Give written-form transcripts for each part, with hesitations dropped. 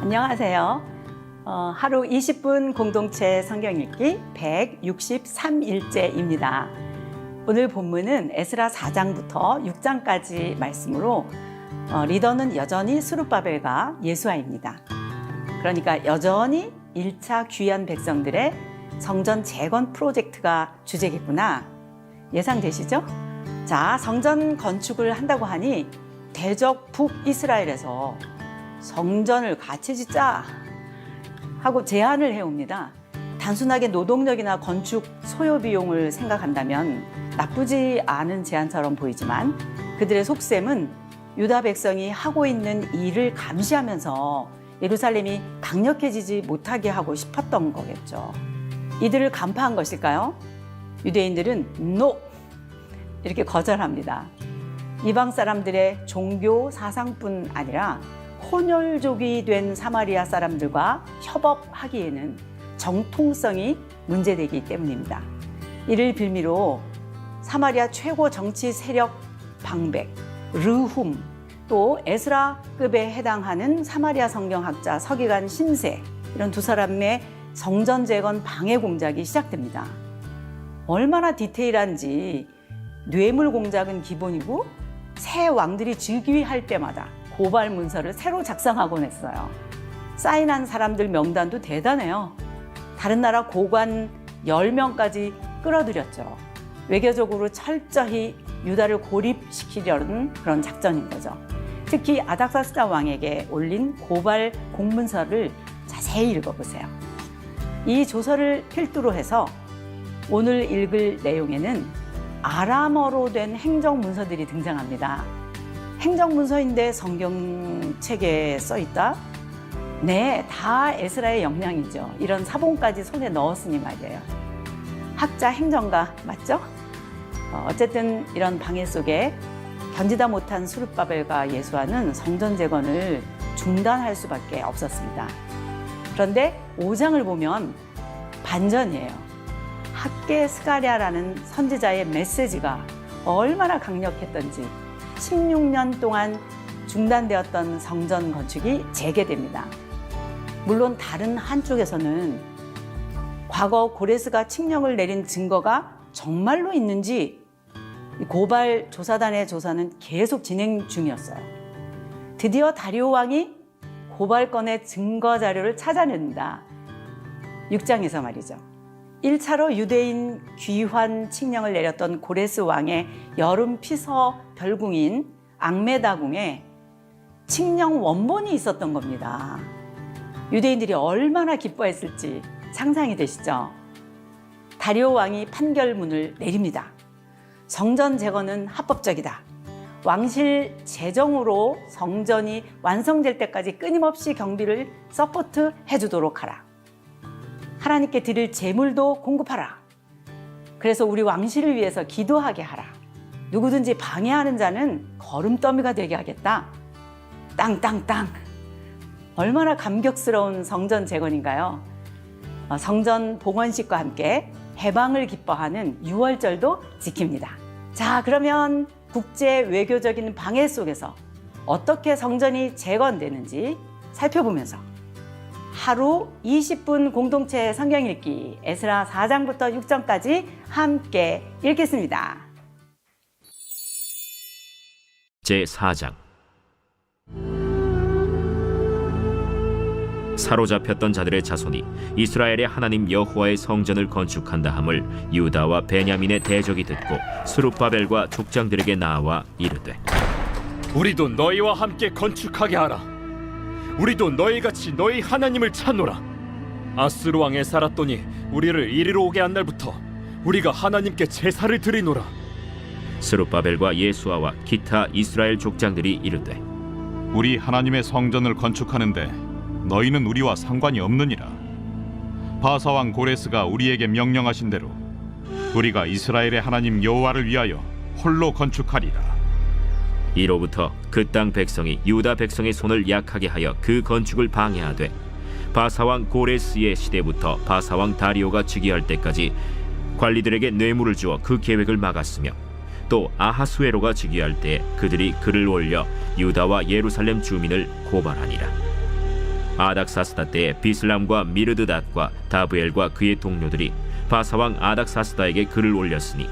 안녕하세요. 하루 20분 공동체 성경 읽기 163일째입니다. 오늘 본문은 에스라 4장부터 6장까지 말씀으로 리더는 여전히 스룹바벨과 예수아입니다. 그러니까 여전히 1차 귀한 백성들의 성전 재건 프로젝트가 주제겠구나 예상되시죠? 자, 성전 건축을 한다고 하니 대적 북이스라엘에서 성전을 같이 짓자 하고 제안을 해옵니다. 단순하게 노동력이나 건축 소요 비용을 생각한다면 나쁘지 않은 제안처럼 보이지만 그들의 속셈은 유다 백성이 하고 있는 일을 감시하면서 예루살렘이 강력해지지 못하게 하고 싶었던 거겠죠. 이들을 간파한 것일까요? 유대인들은 NO! 이렇게 거절합니다. 이방 사람들의 종교 사상뿐 아니라 혼혈족이 된 사마리아 사람들과 협업하기에는 정통성이 문제되기 때문입니다. 이를 빌미로 사마리아 최고 정치 세력 방백, 르훔, 또 에스라급에 해당하는 사마리아 성경학자 서기관 심세, 이런 두 사람의 성전 재건 방해 공작이 시작됩니다. 얼마나 디테일한지 뇌물 공작은 기본이고 새 왕들이 즉위할 때마다 고발 문서를 새로 작성하곤 했어요. 사인한 사람들 명단도 대단해요. 다른 나라 고관 10명까지 끌어들였죠. 외교적으로 철저히 유다를 고립시키려는 그런 작전인 거죠. 특히 아닥사스다 왕에게 올린 고발 공문서를 자세히 읽어보세요. 이 조서를 필두로 해서 오늘 읽을 내용에는 아람어로 된 행정문서들이 등장합니다. 행정문서인데 성경책에 써있다? 네, 다 에스라의 역량이죠. 이런 사본까지 손에 넣었으니 말이에요. 학자 행정가 맞죠? 어쨌든 이런 방해 속에 견디다 못한 스룹바벨과 예수아는 성전 재건을 중단할 수밖에 없었습니다. 그런데 5장을 보면 반전이에요. 학개 스가랴라는 선지자의 메시지가 얼마나 강력했던지 16년 동안 중단되었던 성전 건축이 재개됩니다. 물론 다른 한쪽에서는 과거 고레스가 칙령을 내린 증거가 정말로 있는지 고발 조사단의 조사는 계속 진행 중이었어요. 드디어 다리오 왕이 고발건의 증거 자료를 찾아냅니다. 6장에서 말이죠. 1차로 유대인 귀환 칙령을 내렸던 고레스 왕의 여름 피서 별궁인 앙메다궁에 칙령 원본이 있었던 겁니다. 유대인들이 얼마나 기뻐했을지 상상이 되시죠? 다리오 왕이 판결문을 내립니다. 성전 재건은 합법적이다. 왕실 재정으로 성전이 완성될 때까지 끊임없이 경비를 서포트 해주도록 하라. 하나님께 드릴 제물도 공급하라. 그래서 우리 왕실을 위해서 기도하게 하라. 누구든지 방해하는 자는 거름더미가 되게 하겠다. 땅땅땅. 얼마나 감격스러운 성전 재건인가요? 성전 봉헌식과 함께 해방을 기뻐하는 유월절도 지킵니다. 자, 그러면 국제 외교적인 방해 속에서 어떻게 성전이 재건되는지 살펴보면서 하루 20분 공동체 성경 읽기 에스라 4장부터 6장까지 함께 읽겠습니다. 제4장. 사로잡혔던 자들의 자손이 이스라엘의 하나님 여호와의 성전을 건축한다 함을 유다와 베냐민의 대적이 듣고 스룹바벨과 족장들에게 나와 이르되 우리도 너희와 함께 건축하게 하라. 우리도 너희같이 너희 하나님을 찾노라. 아스루 왕에 살았더니 우리를 이리로 오게 한 날부터 우리가 하나님께 제사를 드리노라. 스룹바벨과 예수아와 기타 이스라엘 족장들이 이르되 우리 하나님의 성전을 건축하는데 너희는 우리와 상관이 없느니라. 바사왕 고레스가 우리에게 명령하신 대로 우리가 이스라엘의 하나님 여호와를 위하여 홀로 건축하리라. 이로부터 그 땅 백성이 유다 백성의 손을 약하게 하여 그 건축을 방해하되 바사왕 고레스의 시대부터 바사왕 다리오가 즉위할 때까지 관리들에게 뇌물을 주어 그 계획을 막았으며 또 아하수에로가 즉위할 때 그들이 글을 올려 유다와 예루살렘 주민을 고발하니라. 아닥사스다 때에 비슬람과 미르드닷과 다브엘과 그의 동료들이 바사왕 아닥사스다에게 글을 올렸으니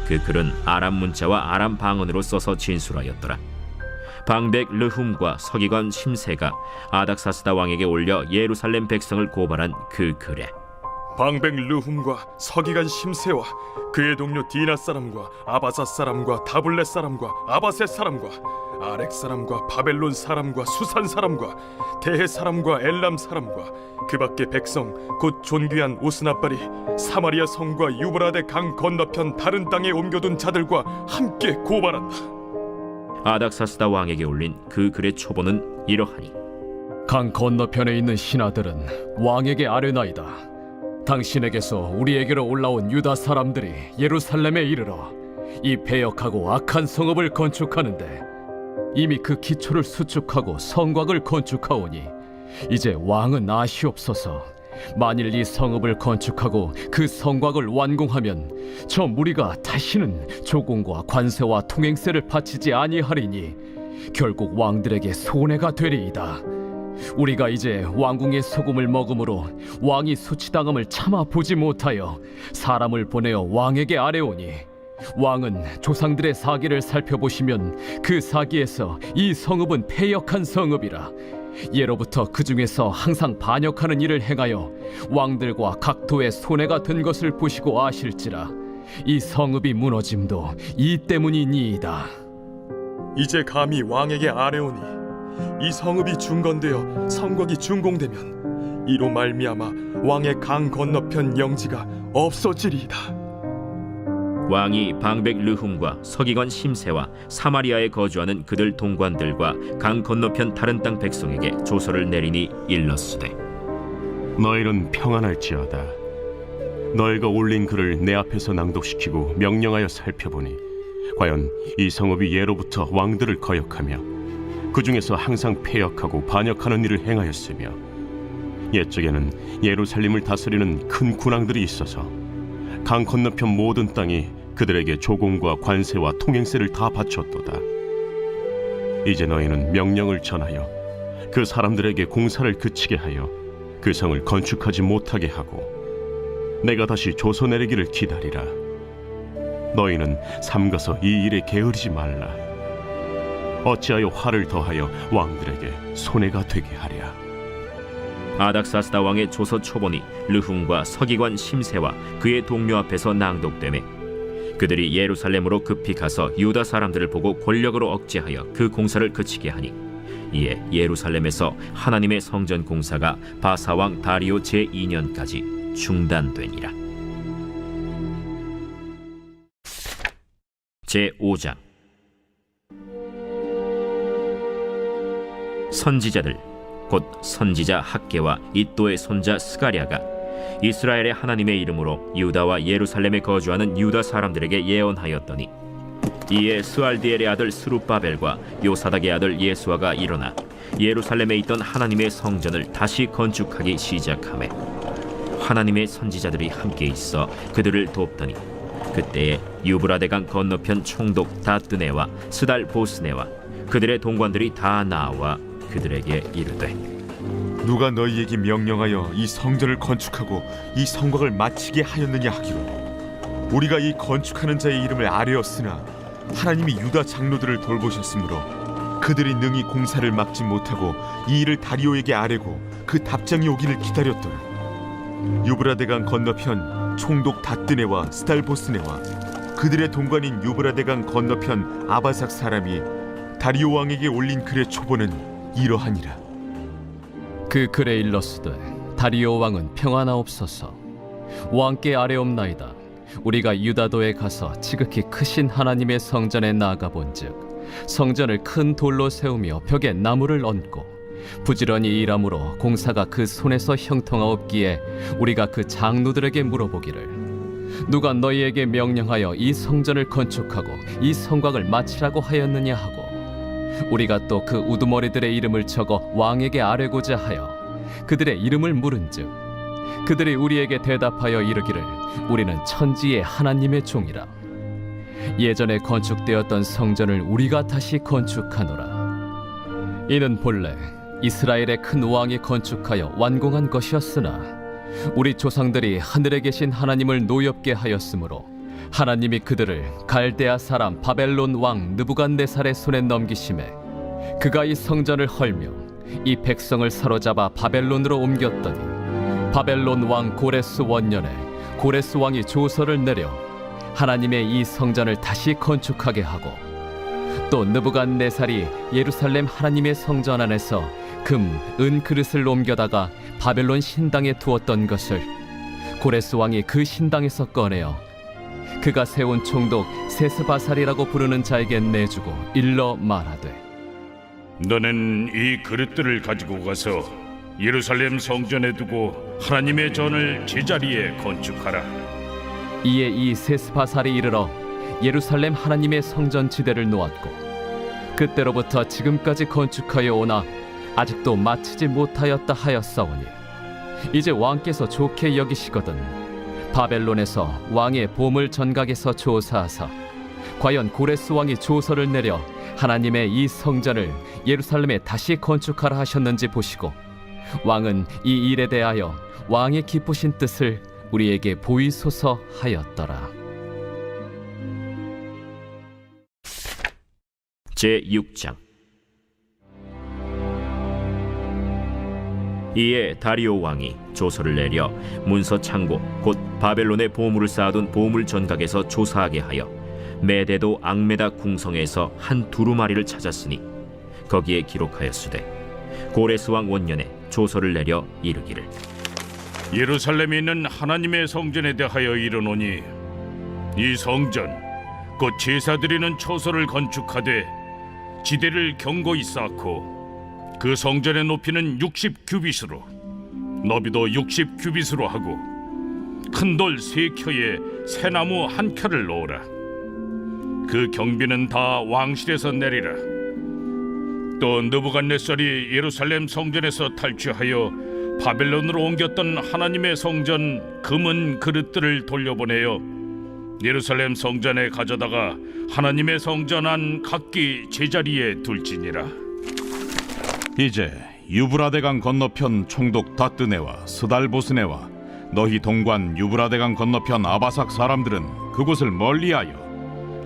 그 글은 아람 문자와 아람 방언으로 써서 진술하였더라. 방백 르훔과 서기관 심세가 아닥사스다 왕에게 올려 예루살렘 백성을 고발한 그 글에 방백 르훔과 서기관 심세와 그의 동료 디나 사람과 아바사 사람과 다블렛 사람과 아바셋 사람과 아렉 사람과 바벨론 사람과 수산 사람과 대해 사람과 엘람 사람과 그 밖의 백성 곧 존귀한 오스나발이 사마리아 성과 유브라데 강 건너편 다른 땅에 옮겨둔 자들과 함께 고발한다. 아닥사스다 왕에게 올린 그 글의 초본은 이러하니 강 건너편에 있는 신하들은 왕에게 아뢰나이다. 당신에게서 우리에게로 올라온 유다 사람들이 예루살렘에 이르러 이 패역하고 악한 성읍을 건축하는데 이미 그 기초를 수축하고 성곽을 건축하오니 이제 왕은 아시옵소서. 만일 이 성읍을 건축하고 그 성곽을 완공하면 저 무리가 다시는 조공과 관세와 통행세를 바치지 아니하리니 결국 왕들에게 손해가 되리이다. 우리가 이제 왕궁의 소금을 먹음으로 왕이 수치당함을 참아 보지 못하여 사람을 보내어 왕에게 아뢰오니 왕은 조상들의 사기를 살펴보시면 그 사기에서 이 성읍은 패역한 성읍이라. 예로부터 그 중에서 항상 반역하는 일을 행하여 왕들과 각도의 손해가 된 것을 보시고 아실지라. 이 성읍이 무너짐도 이 때문이니이다. 이제 감히 왕에게 아뢰오니 이 성읍이 중건되어 성곽이 준공되면 이로 말미암아 왕의 강 건너편 영지가 없어지리이다. 왕이 방백 르훔과 서기관 심세와 사마리아에 거주하는 그들 동관들과 강 건너편 다른 땅 백성에게 조서를 내리니 일렀으되 너희는 평안할지어다. 너희가 올린 글을 내 앞에서 낭독시키고 명령하여 살펴보니 과연 이 성읍이 예로부터 왕들을 거역하며 그 중에서 항상 패역하고 반역하는 일을 행하였으며 옛적에는 예루살렘을 다스리는 큰 군왕들이 있어서 강 건너편 모든 땅이 그들에게 조공과 관세와 통행세를 다 바쳤도다. 이제 너희는 명령을 전하여 그 사람들에게 공사를 그치게 하여 그 성을 건축하지 못하게 하고 내가 다시 조서 내리기를 기다리라. 너희는 삼가서 이 일에 게으르지 말라. 어찌하여 화를 더하여 왕들에게 손해가 되게 하랴. 아닥사스다 왕의 조서 초본이 르훔과 서기관 심세와 그의 동료 앞에서 낭독되매 그들이 예루살렘으로 급히 가서 유다 사람들을 보고 권력으로 억제하여 그 공사를 그치게 하니 이에 예루살렘에서 하나님의 성전 공사가 바사왕 다리오 제2년까지 중단되니라. 제5장 선지자들 곧 선지자 학개와 잇도의 손자 스가랴가 이스라엘의 하나님의 이름으로 유다와 예루살렘에 거주하는 유다 사람들에게 예언하였더니 이에 스알디엘의 아들 스룹바벨과 요사닥의 아들 예수아가 일어나 예루살렘에 있던 하나님의 성전을 다시 건축하기 시작하매 하나님의 선지자들이 함께 있어 그들을 돕더니 그때에 유브라데강 건너편 총독 다뜨네와 스달 보스네와 그들의 동관들이 다 나와 그들에게 이르되 누가 너희에게 명령하여 이 성전을 건축하고 이 성곽을 마치게 하였느냐 하기로 우리가 이 건축하는 자의 이름을 아뢰었으나 하나님이 유다 장로들을 돌보셨으므로 그들이 능히 공사를 막지 못하고 이 일을 다리오에게 아뢰고 그 답장이 오기를 기다렸더라. 유브라데강 건너편 총독 다뜨네와 스달보스네와 그들의 동관인 유브라데강 건너편 아바삭 사람이 다리오 왕에게 올린 글의 초본은 이러하니라. 그 글에 일렀으되 다리오 왕은 평안하옵소서. 왕께 아뢰옵나이다. 우리가 유다도에 가서 지극히 크신 하나님의 성전에 나아가본즉 성전을 큰 돌로 세우며 벽에 나무를 얹고 부지런히 일함으로 공사가 그 손에서 형통하옵기에 우리가 그 장로들에게 물어보기를 누가 너희에게 명령하여 이 성전을 건축하고 이 성곽을 마치라고 하였느냐 하고 우리가 또 그 우두머리들의 이름을 적어 왕에게 아뢰고자 하여 그들의 이름을 물은즉 그들이 우리에게 대답하여 이르기를 우리는 천지의 하나님의 종이라. 예전에 건축되었던 성전을 우리가 다시 건축하노라. 이는 본래 이스라엘의 큰 왕이 건축하여 완공한 것이었으나 우리 조상들이 하늘에 계신 하나님을 노엽게 하였으므로 하나님이 그들을 갈대아 사람 바벨론 왕 느부갓네살의 손에 넘기심에 그가 이 성전을 헐며 이 백성을 사로잡아 바벨론으로 옮겼더니 바벨론 왕 고레스 원년에 고레스 왕이 조서를 내려 하나님의 이 성전을 다시 건축하게 하고 또 느부갓네살이 예루살렘 하나님의 성전 안에서 금, 은 그릇을 옮겨다가 바벨론 신당에 두었던 것을 고레스 왕이 그 신당에서 꺼내어 그가 세운 총독 세스바살이라고 부르는 자에게 내주고 일러 말하되 너는 이 그릇들을 가지고 가서 예루살렘 성전에 두고 하나님의 전을 제자리에 건축하라. 이에 이 세스바살이 이르러 예루살렘 하나님의 성전 지대를 놓았고 그때로부터 지금까지 건축하여 오나 아직도 마치지 못하였다 하였사오니 이제 왕께서 좋게 여기시거든 바벨론에서 왕의 보물 전각에서 조사하사 과연 고레스 왕이 조서를 내려 하나님의 이 성전을 예루살렘에 다시 건축하라 하셨는지 보시고 왕은 이 일에 대하여 왕의 기쁘신 뜻을 우리에게 보이소서 하였더라. 제6장. 이에 다리오 왕이 조서를 내려 문서 창고 곧 바벨론의 보물을 쌓아둔 보물 전각에서 조사하게 하여 메데도 앙메다 궁성에서 한 두루마리를 찾았으니 거기에 기록하였으되 고레스 왕 원년에 조서를 내려 이르기를 예루살렘에 있는 하나님의 성전에 대하여 이르노니 이 성전 곧 제사 드리는 처소를 건축하되 지대를 견고히 쌓고 그 성전의 높이는 60규빗으로 너비도 60규빗으로 하고 큰 돌 3켜에 새나무 1켜를 놓으라. 그 경비는 다 왕실에서 내리라. 또 느부갓네살이 예루살렘 성전에서 탈취하여 바벨론으로 옮겼던 하나님의 성전 금은 그릇들을 돌려보내어 예루살렘 성전에 가져다가 하나님의 성전 안 각기 제자리에 둘지니라. 이제 유브라데강 건너편 총독 다뜨네와 스달보스네와 너희 동관 유브라데강 건너편 아바삭 사람들은 그곳을 멀리하여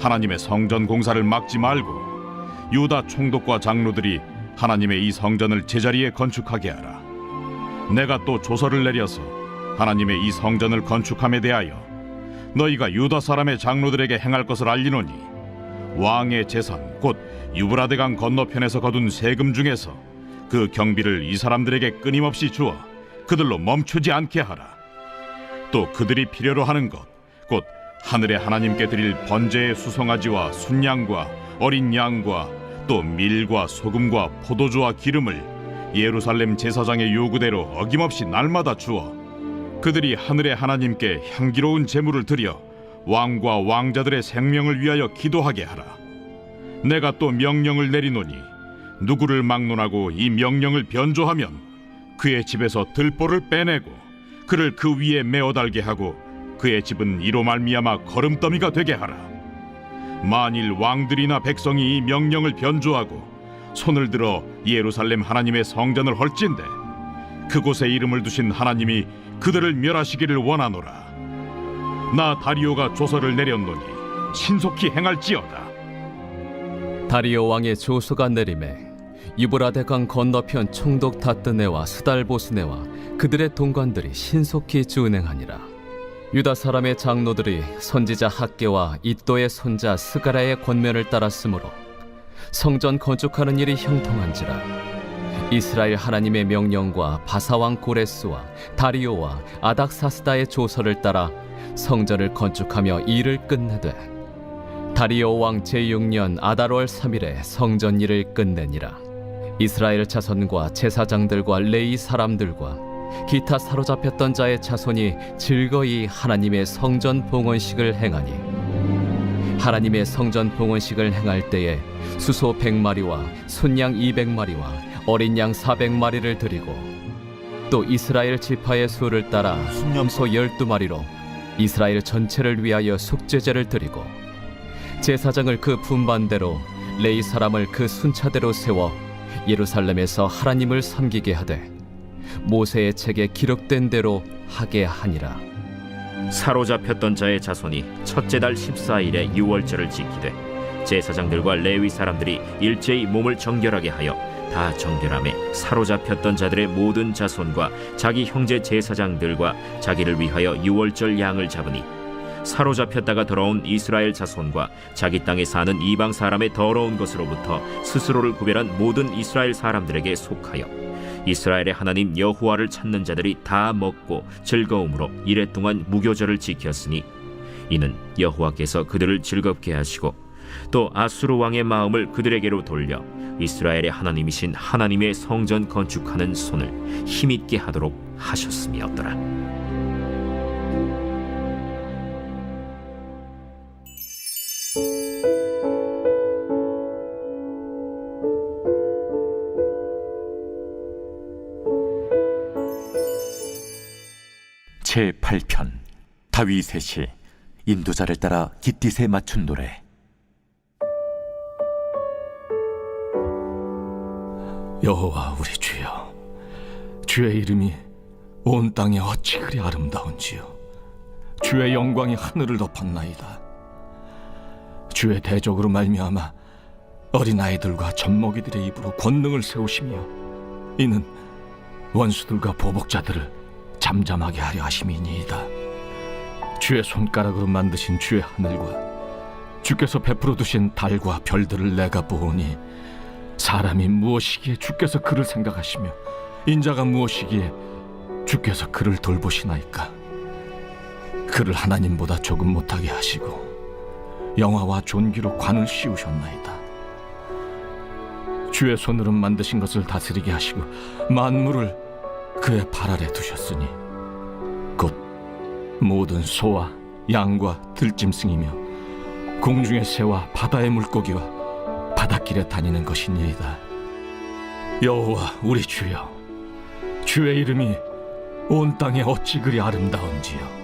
하나님의 성전 공사를 막지 말고 유다 총독과 장로들이 하나님의 이 성전을 제자리에 건축하게 하라. 내가 또 조서를 내려서 하나님의 이 성전을 건축함에 대하여 너희가 유다 사람의 장로들에게 행할 것을 알리노니 왕의 재산 곧 유브라데강 건너편에서 거둔 세금 중에서 그 경비를 이 사람들에게 끊임없이 주어 그들로 멈추지 않게 하라. 또 그들이 필요로 하는 것 곧 하늘의 하나님께 드릴 번제의 수송아지와 순양과 어린 양과 또 밀과 소금과 포도주와 기름을 예루살렘 제사장의 요구대로 어김없이 날마다 주어 그들이 하늘의 하나님께 향기로운 제물을 드려 왕과 왕자들의 생명을 위하여 기도하게 하라. 내가 또 명령을 내리노니 누구를 막론하고 이 명령을 변조하면 그의 집에서 들보를 빼내고 그를 그 위에 메어 달게 하고 그의 집은 이로 말미암아 거름더미가 되게 하라. 만일 왕들이나 백성이 이 명령을 변조하고 손을 들어 예루살렘 하나님의 성전을 헐진대 그곳에 이름을 두신 하나님이 그들을 멸하시기를 원하노라. 나 다리오가 조서를 내렸노니 신속히 행할지어다. 다리오 왕의 조서가 내림에 유브라데강 건너편 총독 다뜨네와 스달보스네와 그들의 동관들이 신속히 준행하니라. 유다 사람의 장로들이 선지자 학개와 이도의 손자 스가랴의 권면을 따랐으므로 성전 건축하는 일이 형통한지라. 이스라엘 하나님의 명령과 바사왕 고레스와 다리오와 아닥사스다의 조서를 따라 성전을 건축하며 일을 끝내되 다리오 왕 제6년 아달월 3일에 성전 일을 끝내니라. 이스라엘 자손과 제사장들과 레위 사람들과 기타 사로잡혔던 자의 자손이 즐거이 하나님의 성전 봉헌식을 행하니 하나님의 성전 봉헌식을 행할 때에 수소 100마리와 순양 200마리와 어린 양 400마리를 드리고 또 이스라엘 지파의 수를 따라 염소 12마리로 이스라엘 전체를 위하여 속죄제를 드리고 제사장을 그 분반대로 레위 사람을 그 순차대로 세워 예루살렘에서 하나님을 섬기게 하되 모세의 책에 기록된 대로 하게 하니라. 사로잡혔던 자의 자손이 첫째 달 14일에 유월절을 지키되 제사장들과 레위 사람들이 일제히 몸을 정결하게 하여 다 정결함에 사로잡혔던 자들의 모든 자손과 자기 형제 제사장들과 자기를 위하여 유월절 양을 잡으니 사로잡혔다가 돌아온 이스라엘 자손과 자기 땅에 사는 이방 사람의 더러운 것으로부터 스스로를 구별한 모든 이스라엘 사람들에게 속하여 이스라엘의 하나님 여호와를 찾는 자들이 다 먹고 즐거움으로 이레 동안 무교절을 지켰으니 이는 여호와께서 그들을 즐겁게 하시고 또 아수르 왕의 마음을 그들에게로 돌려 이스라엘의 하나님이신 하나님의 성전 건축하는 손을 힘있게 하도록 하셨음이었더라. 제8편 다윗의 시 인도자를 따라 깃딧에 맞춘 노래. 여호와 우리 주여, 주의 이름이 온 땅에 어찌 그리 아름다운지요. 주의 영광이 하늘을 덮었나이다. 주의 대적으로 말미암아 어린아이들과 젖먹이들의 입으로 권능을 세우시며 이는 원수들과 보복자들을 잠잠하게 하려 하심이니이다. 주의 손가락으로 만드신 주의 하늘과 주께서 베풀어 두신 달과 별들을 내가 보오니 사람이 무엇이기에 주께서 그를 생각하시며 인자가 무엇이기에 주께서 그를 돌보시나이까. 그를 하나님보다 조금 못하게 하시고 영화와 존귀로 관을 씌우셨나이다. 주의 손으로 만드신 것을 다스리게 하시고 만물을 그의 발 아래 두셨으니 곧 모든 소와 양과 들짐승이며 공중의 새와 바다의 물고기와 바닷길에 다니는 것이니이다. 여호와 우리 주여, 주의 이름이 온 땅에 어찌 그리 아름다운지요.